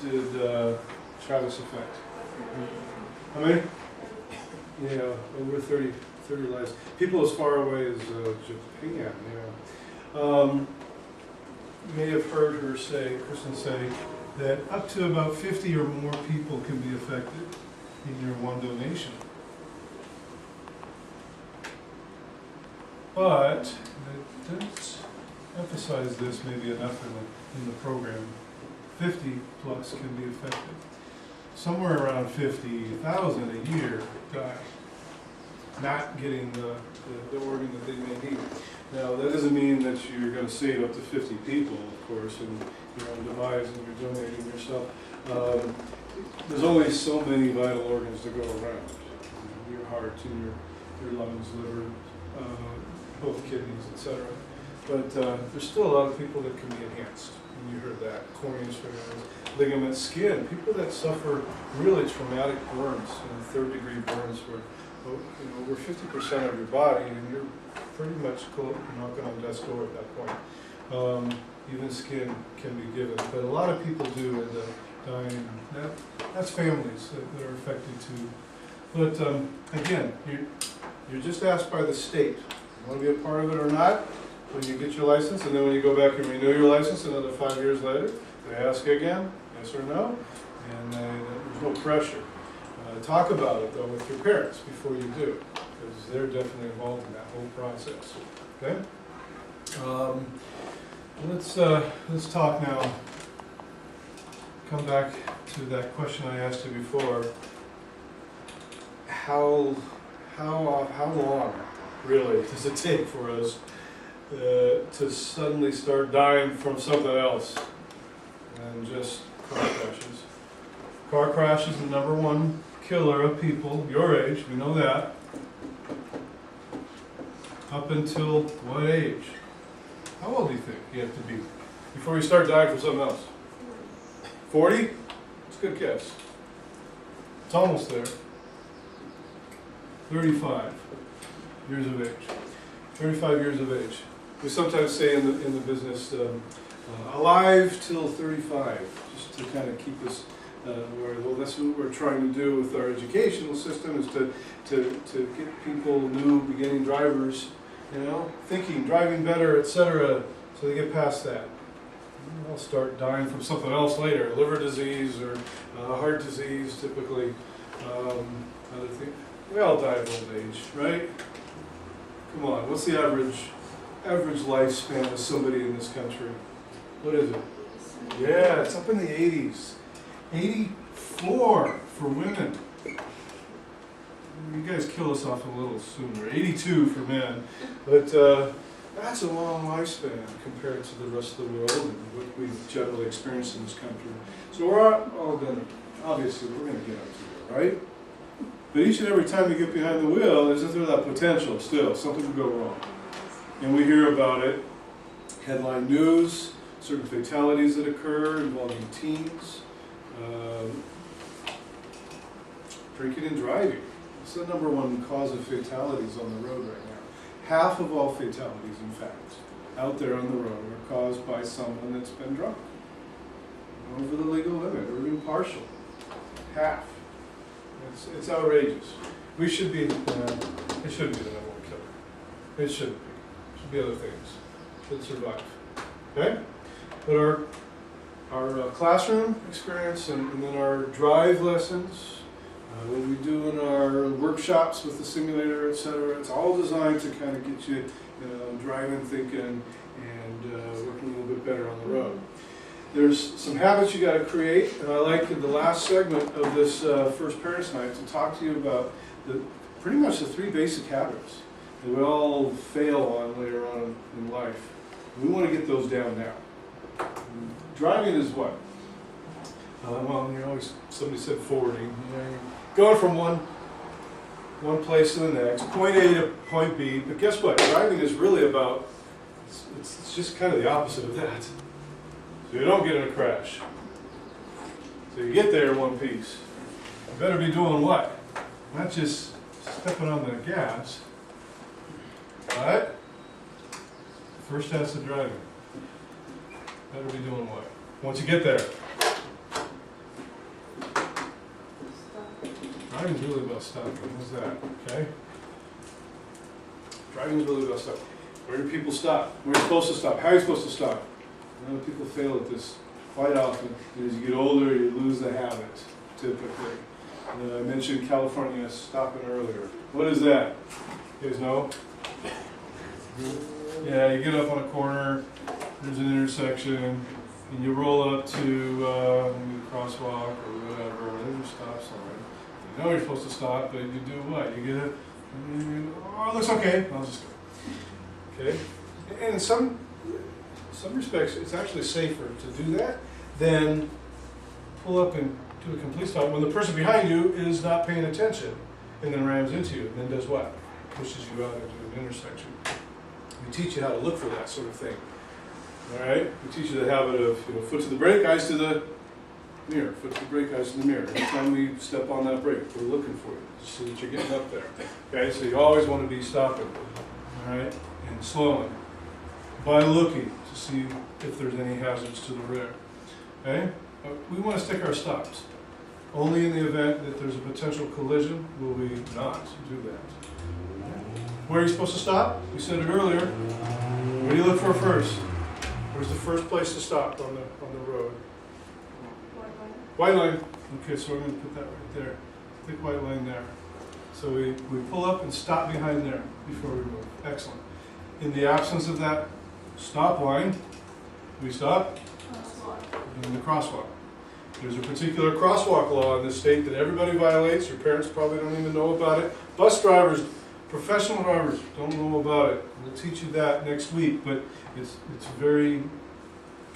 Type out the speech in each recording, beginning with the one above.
did Travis affect? How many? Yeah, over 30 lives. People as far away as Japan, yeah. You may have heard her say, Kristen say, that up to about 50 or more people can be affected in your one donation. But, I didn't emphasize this maybe enough in the program, 50 plus can be affected. Somewhere around 50,000 a year die, not getting the organ that they may need. Now, that doesn't mean that you're going to save up to 50 people, of course, and your own demise and you're donating yourself. There's only so many vital organs to go around. Your heart and your lungs, liver, both kidneys, etc. But there's still a lot of people that can be enhanced. And you heard that. Corneas, ligaments, skin. People that suffer really traumatic burns, third-degree burns where over 50% of your body, and you're pretty much knocking on death's door at that point. Even skin can be given, but a lot of people do end up dying. That's families that are affected too. But again, you're just asked by the state, you want to be a part of it or not, when you get your license, and then when you go back and renew your license another 5 years later, they ask again, yes or no, and there's no pressure. Talk about it though with your parents before you do, because they're definitely involved in that whole process. Okay. Let's talk now. Come back to that question I asked you before. How long really does it take for us to suddenly start dying from something else and just car crashes? Car crash is the #1 killer of people your age, we know that. Up until what age? How old do you think you have to be before you start dying from something else? 40? It's a good guess. It's almost there. 35 years of age. 35 years of age. We sometimes say in the business, alive till 35, just to kind of keep us well, that's what we're trying to do with our educational system, is to get people, new beginning drivers, thinking, driving better, etc., so they get past that. They'll start dying from something else later, liver disease or heart disease, typically. Other things. We all die of old age, right? Come on, what's the average lifespan of somebody in this country? What is it? Yeah, it's up in the 80s. 84 for women. You guys kill us off a little sooner. 82 for men. But that's a long lifespan compared to the rest of the world and what we generally experience in this country. So we're all going to, obviously, we're going to get up to it, right? But each and every time you get behind the wheel, isn't there that potential still? Something could go wrong. And we hear about it. Headline news, certain fatalities that occur involving teens. Drinking and driving. It's the #1 cause of fatalities on the road right now. Half of all fatalities, in fact, out there on the road are caused by someone that's been drunk. Over the legal limit, or even partial. Half. It's outrageous. We should be, it shouldn't be the #1 killer. It shouldn't be. It should be other things. It should survive. Okay? But our classroom experience and then our drive lessons, what we do in our workshops with the simulator, etc., it's all designed to kind of get you, driving, thinking, and working a little bit better on the road. There's some habits you got to create, and I like in the last segment of this first Parents' Night to talk to you about pretty much the 3 basic habits that we all fail on later on in life. We want to get those down now. Driving is what? Somebody said forwarding. Going from one place to the next, point A to point B. But guess what? Driving is really about, it's just kind of the opposite of that. So you don't get in a crash. So you get there in one piece. You better be doing what? Not just stepping on the gas, but first test of driving. Better be doing what? Once you get there, Driving's really about stopping. What's that? Okay? Driving is really about stopping. Where do people stop? Where are you supposed to stop? How are you supposed to stop? You know, people fail at this quite often. As you get older, you lose the habit, typically. I mentioned California stopping earlier. What is that? You guys know? Yeah, you get up on a corner, there's an intersection, and you roll up to maybe a crosswalk or whatever, there's a stop sign. You know you're supposed to stop, but you do what? You get it, oh, it looks okay, I'll just go. Okay? And in some respects, it's actually safer to do that than pull up and do a complete stop when the person behind you is not paying attention and then rams into you and then does what? Pushes you out into an intersection. We teach you how to look for that sort of thing. All right? We teach you the habit of, foot to the brake, eyes to the mirror. Foot to the brake, eyes to the mirror. Every time we step on that brake, we're looking for you so that you're getting up there. Okay? So you always want to be stopping. All right? And slowing by looking to see if there's any hazards to the rear. Okay? We want to stick our stops. Only in the event that there's a potential collision will we not do that. Where are you supposed to stop? We said it earlier. What do you look for first? Where's the first place to stop on the road? White line. Okay, so we're going to put that right there. Thick white line there. So we pull up and stop behind there before we move. Excellent. In the absence of that stop line, we stop in the crosswalk. There's a particular crosswalk law in this state that everybody violates. Your parents probably don't even know about it. Bus drivers, professional drivers don't know about it. We'll teach you that next week, but it's very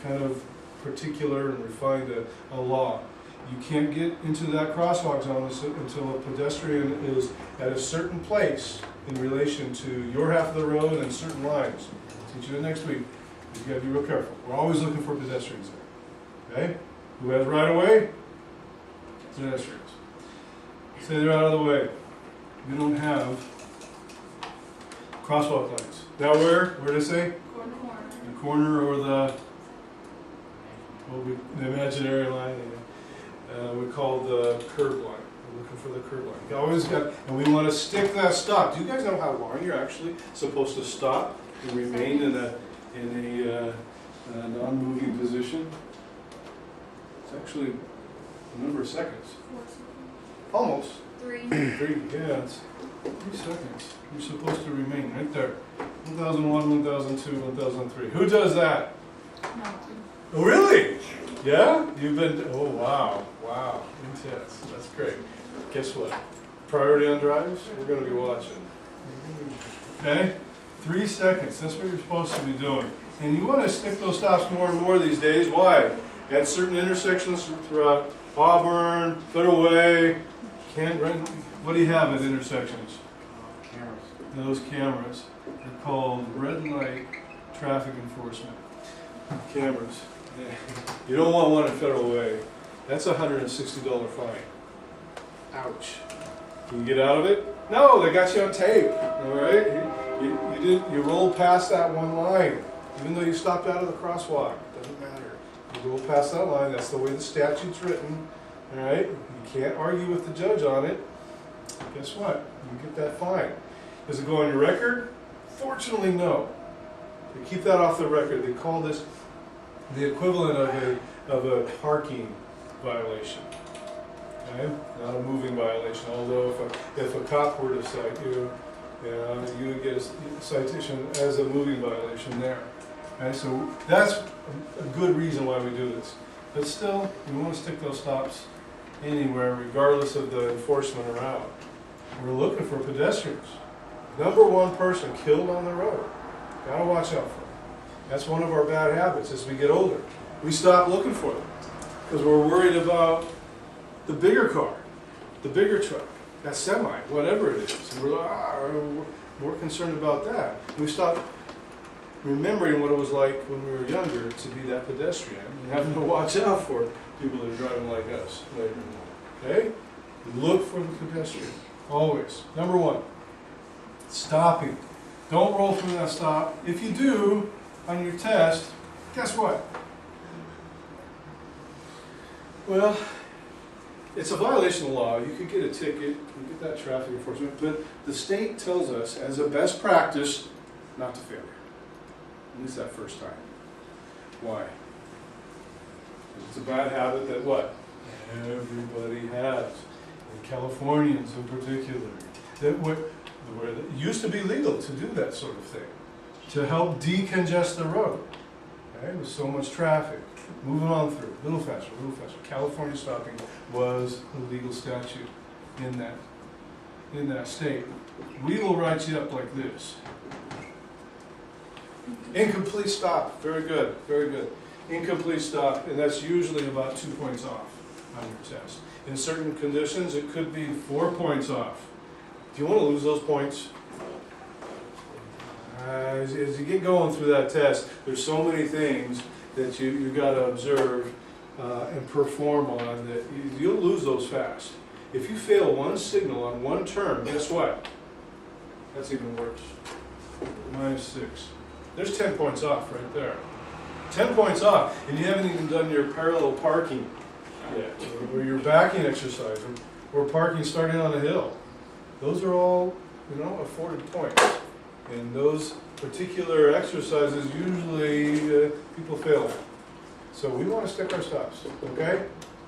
kind of particular and refined a law. You can't get into that crosswalk zone until a pedestrian is at a certain place in relation to your half of the road and certain lines. I'll teach you that next week. You've got to be real careful. We're always looking for pedestrians there. Okay? Who has right of way? Pedestrians. Say they're out of the way. We don't have crosswalk lines. Now where did I say? The corner or the imaginary line. We call the curb line. We're looking for the curb line. You always got, and we want to stick that stop. Do you guys know how long you're actually supposed to stop and remain in a non-moving position? It's actually a number of seconds. Almost. 3. 3, yeah, it's 3 seconds. You're supposed to remain right there. 1001, 1002, 1003. Who does that? No. Oh, really? Yeah? You've been, oh, wow. Wow. Intense. That's great. Guess what? Priority on drives? We're going to be watching. Okay? 3 seconds. That's what you're supposed to be doing. And you want to stick those stops more and more these days. Why? At certain intersections throughout Auburn, Federal Way, what do you have at intersections? Cameras. Those cameras are called red light traffic enforcement cameras. You don't want one at Federal Way. That's a $160 fine. Ouch. Can you get out of it? No, they got you on tape. All right? You rolled past that one line, even though you stopped out of the crosswalk. Doesn't matter. You roll past that line. That's the way the statute's written. All right? You can't argue with the judge on it. Guess what? You get that fine. Does it go on your record? Fortunately, no. They keep that off the record. They call this the equivalent of a parking violation. Okay? Not a moving violation. Although if a cop were to cite you, you would get a citation as a moving violation there. Okay? So that's a good reason why we do this. But still, we want to stick those stops anywhere, regardless of the enforcement around. We're looking for pedestrians. Number one person killed on the road. Gotta watch out for them. That's one of our bad habits as we get older. We stop looking for them because we're worried about the bigger car, the bigger truck, that semi, whatever it is. And we're more concerned about that. We stop remembering what it was like when we were younger to be that pedestrian and having to watch out for people that are driving like us later in life. Okay? Look for the pedestrian. Always. Number one, stopping. Don't roll through that stop. If you do, on your test, guess what? Well, it's a violation of law. You could get a ticket, you get that traffic enforcement, but the state tells us as a best practice not to fail here. At least that first time. Why? It's a bad habit that what? Everybody has. And Californians in particular. That where it used to be legal to do that sort of thing. To help decongest the road. Okay? With so much traffic. Moving on through, a little faster, a little faster. California stopping was a legal statute in that state. We will write you up like this. Incomplete stop, very good, very good. Incomplete stop, and that's usually about 2 points off on your test. In certain conditions, it could be 4 points off. If you want to lose those points, as you get going through that test, there's so many things that you've got to observe and perform on that you'll lose those fast. If you fail one signal on one turn, guess what? That's even worse. -6. There's 10 points off right there. 10 points off, and you haven't even done your parallel parking yet, or your backing exercise, or parking starting on a hill. Those are all, afforded points. And those particular exercises usually people fail at. So we want to stick our stops, okay?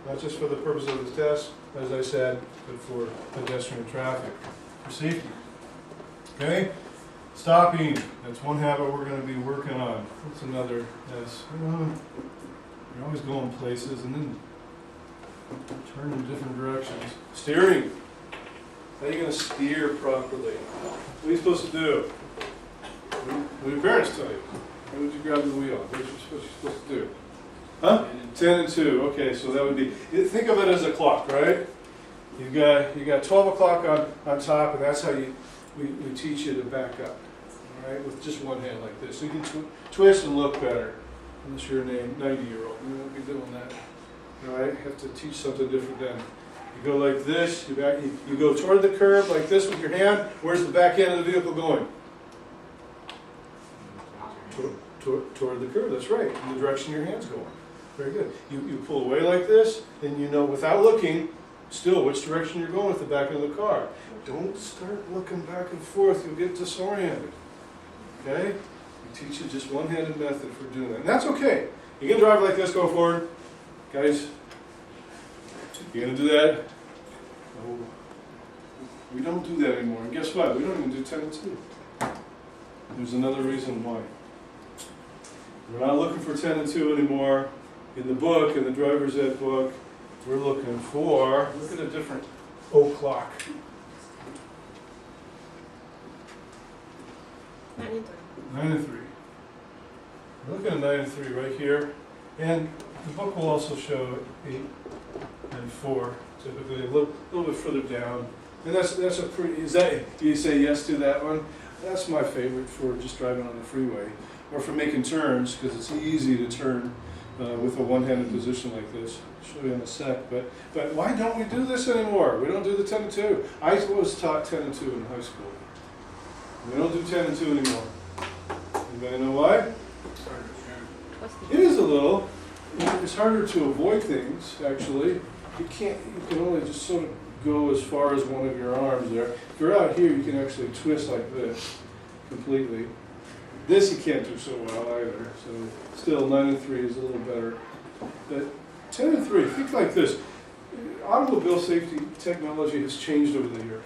Not just for the purpose of this test, as I said, but for pedestrian traffic, for safety. Okay? Stopping, that's one habit we're going to be working on. What's another? Yes, you're always going places and then turn in different directions. Steering. How are you going to steer properly? What are you supposed to do? What do your parents tell you? How would you grab the wheel? What are you supposed to do? Huh? 10 and 2. Okay, so that would be, think of it as a clock, right? You got 12 o'clock on top, and that's how we teach you to back up, all right, with just one hand like this. So you can twist and look better, unless you're a 90-year-old. You won't be doing that, all right? You have to teach something different then. You go like this, you go toward the curb like this with your hand. Where's the back end of the vehicle going? Toward the curb, that's right, in the direction your hand's going. Very good. You pull away like this, then you know without looking, still which direction you're going with the back end of the car. Don't start looking back and forth, you'll get disoriented. Okay? We teach you just one-handed method for doing that. And that's okay. You can drive like this, go forward. Guys, you're going to do that? No. We don't do that anymore. And guess what? We don't even do 10 and 2. There's another reason why. We're not looking for 10 and 2 anymore. In the book, in the driver's ed book, we're looking for, look at a different o'clock. 9 and 3. We're looking at 9 and 3 right here. And the book will also show 8 and 4, typically a little bit further down. And that's a pretty, do you say yes to that one? That's my favorite for just driving on the freeway. Or for making turns, because it's easy to turn with a one-handed position like this. I'll show you in a sec. But why don't we do this anymore? We don't do the 10 and 2. I was taught 10 and 2 in high school. We don't do 10 and 2 anymore. Anybody know why? It is a little. It's harder to avoid things, actually. You can only just sort of go as far as one of your arms there. If you're out here, you can actually twist like this completely. This you can't do so well either, so still 9 and 3 is a little better. But 10 and 3, think like this. Automobile safety technology has changed over the years.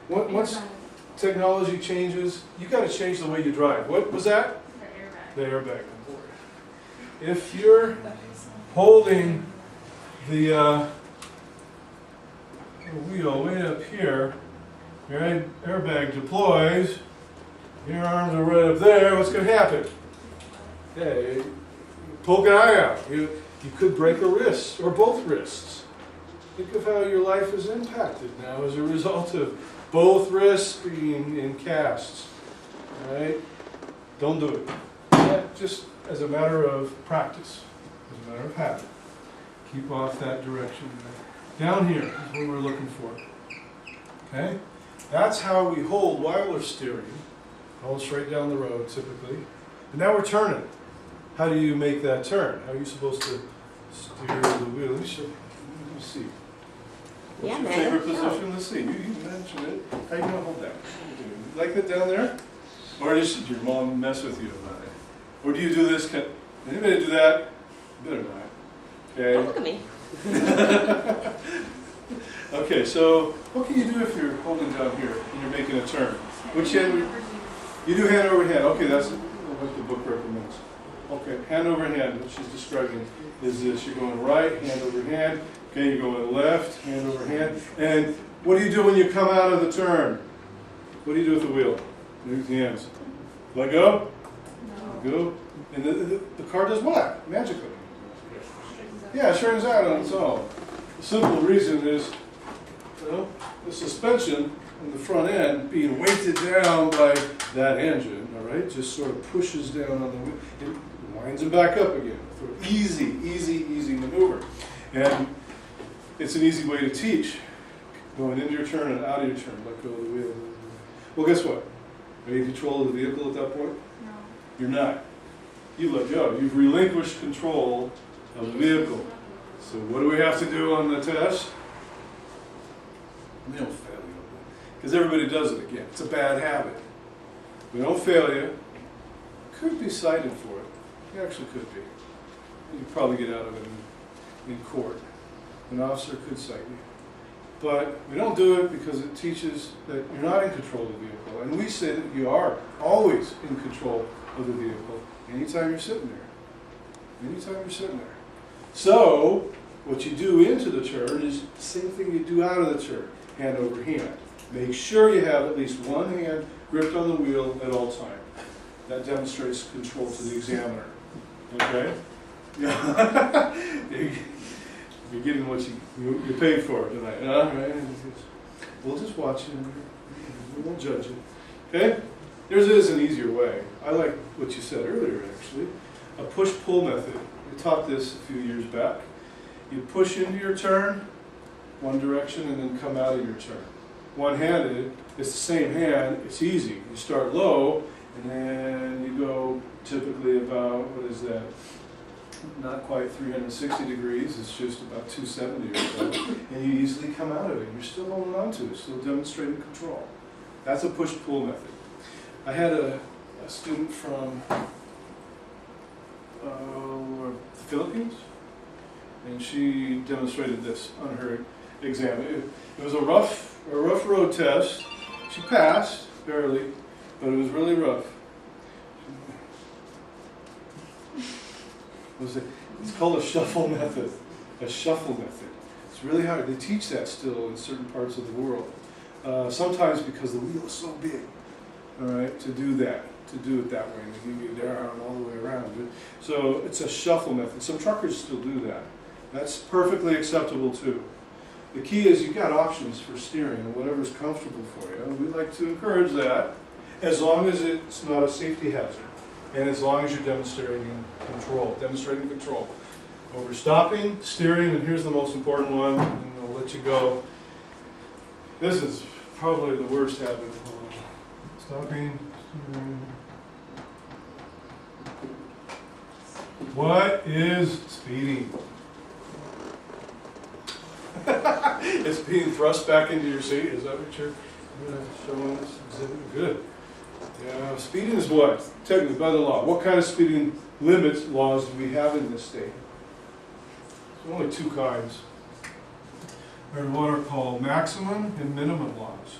Once technology changes, you've got to change the way you drive. What was that? The airbag. The airbag on board. If you're holding the wheel way up here, your airbag deploys, your arms are right up there, what's going to happen? Okay, poke an eye out. You could break a wrist or both wrists. Think of how your life is impacted now as a result of both wrists being in casts. All right? Don't do it. Yeah, just as a matter of practice, as a matter of habit. Keep off that direction. Down here is what we're looking for. Okay? That's how we hold while we're steering. Hold straight down the road, typically. And now we're turning. How do you make that turn? How are you supposed to steer the wheel? Let me see. Yeah, What's your man. favorite position? Let's see. You mentioned it. How you gonna hold that? Like that down there? Or did your mom mess with you about it? Or do you do this? Anybody do that? Better not. Okay. Don't look at me. Okay, so what can you do if you're holding down here and you're making a turn? Which hand? You do hand over hand. Okay, that's what the book recommends. Okay, hand over hand, what she's describing is this. You're going right, hand over hand. Okay, you're going left, hand over hand. And what do you do when you come out of the turn? What do you do with the wheel? Use the hands. Let go? No. Let go. And the car does what? Magically. Yeah, it straightens out on its own. The simple reason is, you know, the suspension in the front end being weighted down by that engine, all right, just sort of pushes down on the wheel. It winds it back up again. Easy, easy, easy maneuver. And it's an easy way to teach. Going into your turn and out of your turn, let go of the wheel. Well, guess what? Are you in control of the vehicle at that point? No. You're not. You let go. You've relinquished control of the vehicle. So what do we have to do on the test? We don't fail you. Because everybody does it again. It's a bad habit. We don't fail you. Could be cited for it. You actually could be. You'd probably get out of it in court. An officer could cite you. But we don't do it because it teaches that you're not in control of the vehicle. And we say that you are always in control of the vehicle anytime you're sitting there. Anytime you're sitting there. So, what you do into the turn is the same thing you do out of the turn, hand over hand. Make sure you have at least one hand gripped on the wheel at all times. That demonstrates control to the examiner. Okay? Yeah. You're getting what you paid for tonight, right? We'll just watch you. We won't judge you. Okay? There is an easier way. I like what you said earlier, actually. A push-pull method. We taught this a few years back. You push into your turn, one direction, and then come out of your turn. One-handed, it's the same hand, it's easy. You start low, and then you go typically about, what is that? Not quite 360 degrees, it's just about 270 or so. And you easily come out of it. You're still holding on to it, still demonstrating control. That's a push-pull method. I had a student from the Philippines, and she demonstrated this on her exam. It was a rough road test. She passed, barely, but it was really rough. It's called a shuffle method. A shuffle method. It's really hard. They teach that still in certain parts of the world. Sometimes because the wheel is so big, all right, to do that, to do it that way, and you get down all the way around. So it's a shuffle method. Some truckers still do that. That's perfectly acceptable too. The key is you've got options for steering and whatever's comfortable for you. We like to encourage that as long as it's not a safety hazard. And as long as you're demonstrating control. Over stopping, steering, and here's the most important one, and I'll let you go. This is probably the worst habit. Stopping, steering. What is speeding? It's being thrust back into your seat. Is that what you're showing us? Good. Yeah, speeding is what? Technically, by the law. What kind of speeding limits laws do we have in this state? There's only two kinds. There's what are called maximum and minimum laws.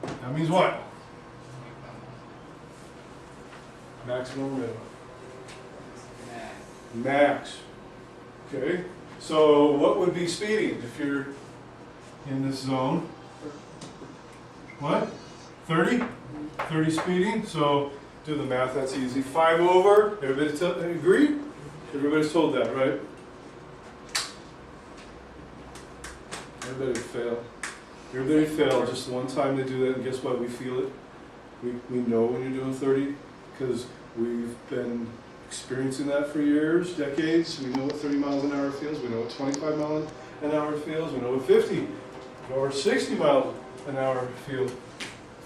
That means what? Maximum or minimum? Max. Okay. So what would be speeding if you're in this zone? What? 30? 30 speeding? So do the math, that's easy. 5 over, everybody agree? Everybody's told that, right? Everybody fail. Everybody fail just one time they do that, and guess what? We feel it. We know when you're doing 30 because we've been experiencing that for years, decades. We know what 30 miles an hour feels. We know what 25 miles an hour feels. We know what 50 or 60 miles an hour feels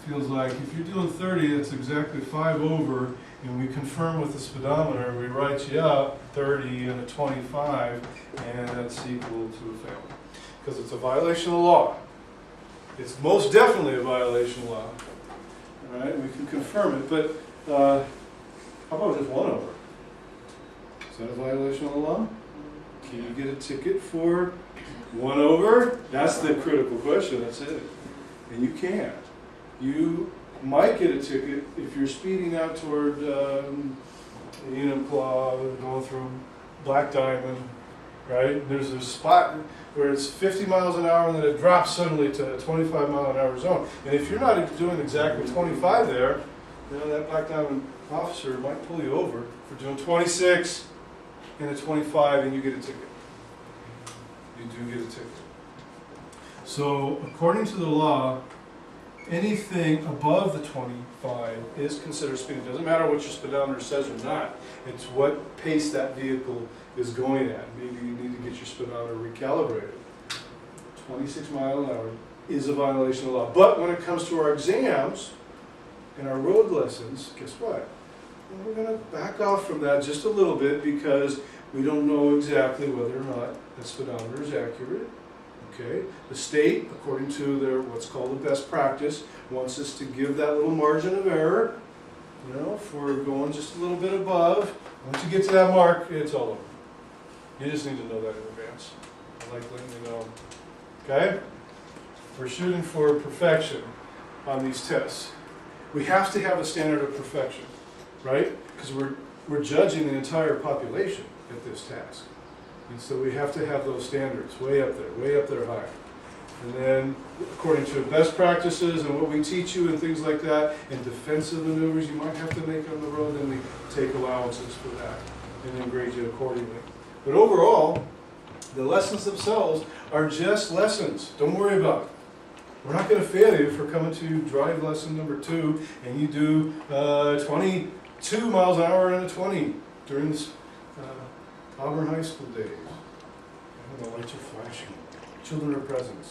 like. If you're doing 30, that's exactly 5 over, and we confirm with the speedometer, we write you up 30 and a 25, and that's equal to a failure. Because it's a violation of law. It's most definitely a violation of law. All right, we can confirm it, but how about just 1 over? Is that a violation of the law? Can you get a ticket for 1 over? That's the critical question, that's it. And you can't. You might get a ticket if you're speeding out toward Enumclaw, going through Black Diamond, right? There's a spot where it's 50 miles an hour and then it drops suddenly to a 25 mile an hour zone. And if you're not doing exactly 25 there, that Black Diamond officer might pull you over for doing 26 and a 25 and you get a ticket. You do get a ticket. So according to the law, anything above the 25 is considered speeding. It doesn't matter what your speedometer says or not. It's what pace that vehicle is going at. Maybe you need to get your speedometer recalibrated. 26 miles an hour is a violation of law. But when it comes to our exams and our road lessons, guess what? We're going to back off from that just a little bit because we don't know exactly whether or not the speedometer is accurate. Okay, the state, according to their what's called the best practice, wants us to give that little margin of error, for going just a little bit above. Once you get to that mark, it's all over. You just need to know that in advance. I like letting you know. Okay? We're shooting for perfection on these tests. We have to have a standard of perfection, right? Because we're judging the entire population at this task. And so we have to have those standards way up there high. And then, according to best practices and what we teach you and things like that, and defensive maneuvers you might have to make on the road, then we take allowances for that and then grade you accordingly. But overall, the lessons themselves are just lessons. Don't worry about it. We're not going to fail you for coming to drive lesson number 2 and you do 22 miles an hour and a 20 during this Auburn High School days. The lights are flashing. Children are present.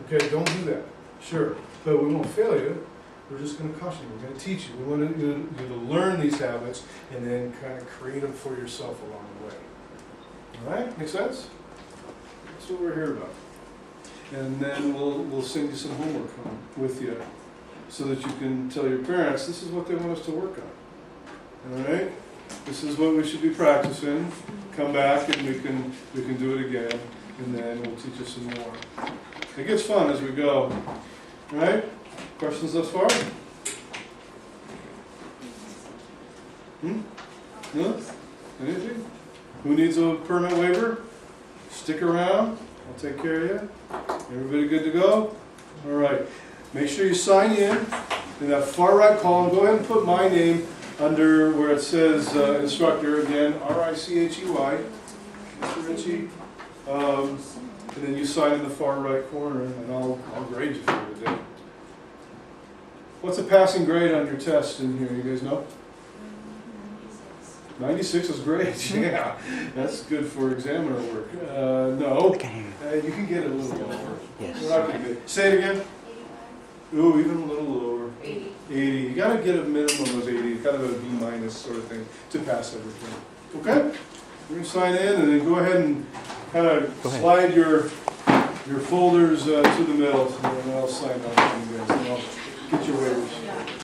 Okay, don't do that. Sure, but we won't fail you. We're just going to caution you. We're going to teach you. We want you to learn these habits and then kind of create them for yourself along the way. All right, make sense? That's what we're here about. And then we'll send you some homework home with you, so that you can tell your parents this is what they want us to work on. All right. This is what we should be practicing. Come back and we can do it again, and then we'll teach you some more. It gets fun as we go. All right? Questions thus far? No? Anything? Who needs a permit waiver? Stick around. I'll take care of you. Everybody good to go? All right. Make sure you sign in that far right column. Go ahead and put my name under where it says instructor, again, Richey, Mr. Ritchie. And then you sign in the far right corner, and I'll grade you for today. What's a passing grade on your test in here? You guys know? 96 is great. Yeah, that's good for examiner work. No, you can get it a little lower. Yes. We're not gonna get. Say it again. Ooh, even a little lower. 80. You gotta get a minimum of 80, kind of a B minus sort of thing to pass everything. Okay? We're gonna sign in and then go ahead and kind of slide your folders to the middle, and then I'll sign off on you guys, and I'll get your waivers.